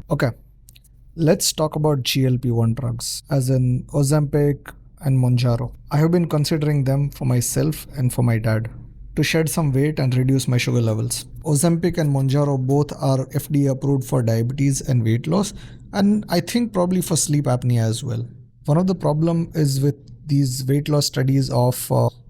Okay, let's talk about GLP-1 drugs, as in Ozempic and Mounjaro. I have been considering them for myself and for my dad to shed some weight and reduce my sugar levels. Ozempic and Mounjaro both are FDA approved for diabetes and weight loss, and I think probably for sleep apnea as well. One of the problem is with these weight loss studies of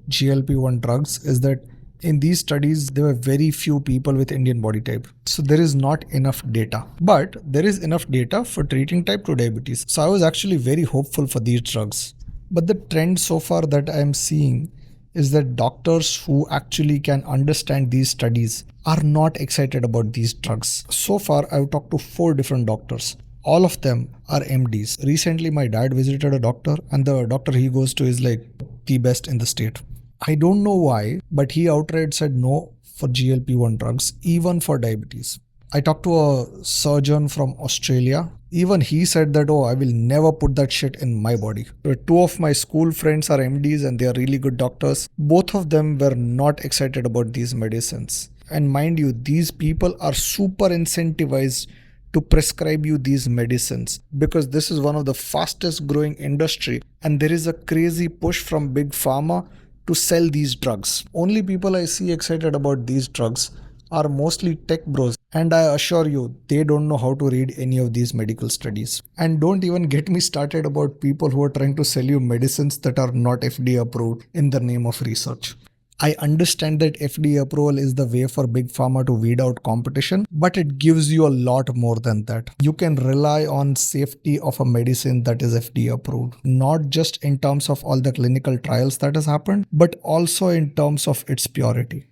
GLP-1 drugs is that in these studies there were very few people with Indian body type, so there is not enough data, but there is enough data for treating type 2 diabetes. So I was actually very hopeful for these drugs, but the trend so far that I am seeing is that doctors who actually can understand these studies are not excited about these drugs. So far I've talked to 4 different doctors. All of them are MDs. Recently my dad visited a doctor, and the doctor he goes to is like the best in the state. I don't know why, but he outright said no for GLP-1 drugs, even for diabetes. I talked to a surgeon from Australia. Even he said that, oh, I will never put that shit in my body. 2 of my school friends are MDs and they are really good doctors. Both of them were not excited about these medicines. And mind you, these people are super incentivized to prescribe you these medicines because this is one of the fastest growing industry, and there is a crazy push from big pharma to sell these drugs. Only people I see excited about these drugs are mostly tech bros, and I assure you they don't know how to read any of these medical studies. And don't even get me started about people who are trying to sell you medicines that are not FDA approved in the name of research. I understand that FDA approval is the way for big pharma to weed out competition, but it gives you a lot more than that. You can rely on safety of a medicine that is FDA approved, not just in terms of all the clinical trials that has happened, but also in terms of its purity.